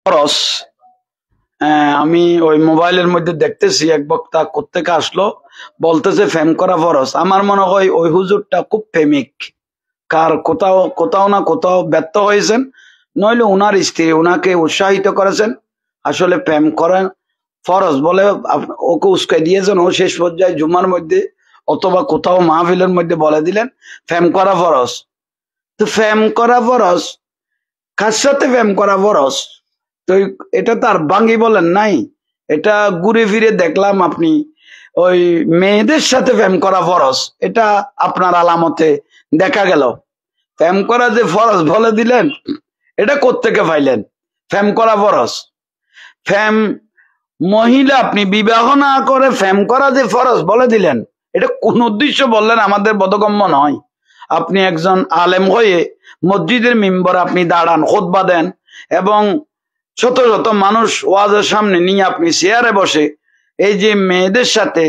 ফরজ। আমি ওই মোবাইলের মধ্যে দেখতেছি এক বক্তা কোত্থেকে আসলো, বলতেছে ফেম করা ফরজ। আমার মনে হয় ওই হুজুরটা খুব প্রেমিক, কার কোথাও কোথাও না কোথাও ব্যর্থ হয়েছেন, নইলে উনার স্ত্রী উনাকে উৎসাহিত করেছেন আসলে প্রেম করেন ফরজ বলে ওকে উস্কাই দিয়েছেন। ও শেষ পর্যায়ে জুমার মধ্যে অথবা কোথাও মাহফিলের মধ্যে বলে দিলেন ফেম করা ফরজ। তো ফেম করা ফরজ, কার সাথে ফেম করা ফরজ? তো এটা তার বাঙ্গি বলেন নাই, এটা ঘুরে ফিরে দেখলাম আপনি ওই মেয়েদের সাথে প্রেম করা ফরজ, এটা আপনার আলামতে দেখা গেল। প্রেম করা যে ফরজ বলে দিলেন, এটা কোত্থেকে পাইলেন? প্রেম করা ফরজ, প্রেম মহিলা আপনি বিবাহ না করে প্রেম করা যে ফরজ বলে দিলেন, এটা কোন উদ্দেশ্য বললেন আমাদের বোধগম্য নয়। আপনি একজন আলেম হয়ে মসজিদের মিম্বর আপনি দাঁড়ান, খুতবা দেন এবং শত শত মানুষ ওয়াজের সামনে নিয়ে আপনি চেয়ারে বসে এই যে মেয়েদের সাথে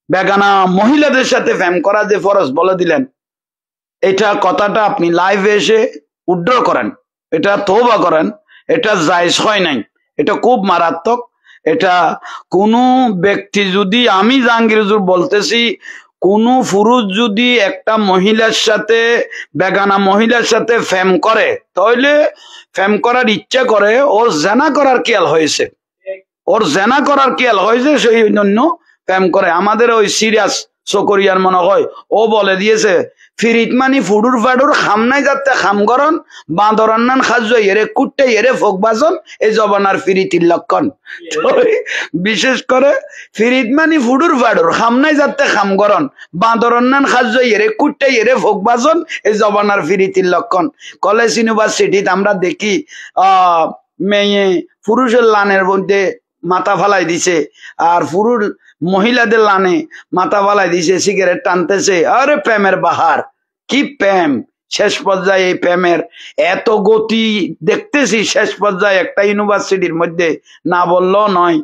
বেগানা মহিলাদের সাথে প্রেম করা যে ফরজ বলে দিলেন, এটা কথাটা আপনি লাইভে এসে উড্র করেন, এটা তওবা করেন, এটা জায়েজ হয় নাই, এটা খুব মারাত্মক। এটা কোনো ব্যক্তি যদি, আমি জাহাঙ্গীর হুজুর বলতেছি, কোন পুরুষ যদি একটা মহিলার সাথে বেগানা মহিলার সাথে প্রেম করে, তাহলে প্রেম করার ইচ্ছা করে, ওর জেনা করার খেয়াল হয়েছে, ওর জেনা করার খেয়াল হয়েছে, সেই জন্য প্রেম করে। আমাদের ওই সিরিয়াস চকরিয়ার মনে হয় ও বলে দিয়েছে ফিরিত মানি ফুডুর ফাডুর খাম নাই যাতে খাম গরন বাঁদরান্নান খাদ্য এরে কুট্টে এরে ফোক বাজন এই জবানার ফিরিতির লক্ষণ। বিশেষ করে ফিরিত মানি ফুডুর ফাডুর খাম নাই যাতে খাম গরন বাঁদরান্নান খাদ্য এরে কুট্টে এরে ফোক বাজন এই জবানার ফিরিতির লক্ষণ। কলেজ ইউনিভার্সিটিতে আমরা দেখি মেয়ে পুরুষের লানের মধ্যে মাথা ফালাই দিছে, আর পুরুষ মহিলাদের লানে মাথা ফালাই দিছে, সিগারেট টানতেছে। আরে প্রেমের বাহার, কি প্রেম! শেষ পর্যায়ে এই প্রেমের এত গতি দেখতেছি, শেষ পর্যায়ে একটা ইউনিভার্সিটির মধ্যে না বললেও নয়,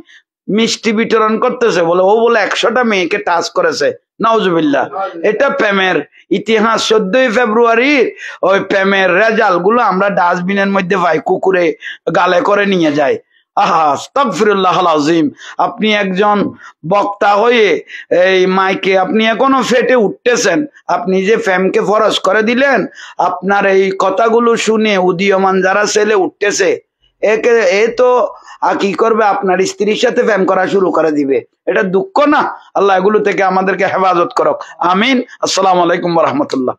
মিষ্টি বিতরণ করতেছে, বলে ও বলে 100টা মেয়েকে টাচ করেছে। নাউজুবিল্লাহ। এটা প্রেমের ইতিহাস। 14ই ফেব্রুয়ারির ওই প্রেমের রেজাল্ট গুলো আমরা ডাস্টবিনের মধ্যে পাই, কুকুরে গালে করে নিয়ে যায়। আস্তাগফিরুল্লাহ আযীম। আপনি একজন বক্তা হয়ে এই মাইকে আপনি এখনো ফেটে উঠতেছেন, আপনি যে ফেমকে ফরজ করে দিলেন, আপনার এই কথাগুলো শুনে উদীয়মান যারা ছেলে উঠতেছে, এ তো কি করবে, আপনার স্ত্রীর সাথে প্রেম করা শুরু করে দিবে। এটা দুঃখ না? আল্লাহ এগুলো থেকে আমাদেরকে হেফাজত করুক, আমিন। আসসালামু আলাইকুম ওয়া রাহমাতুল্লাহ।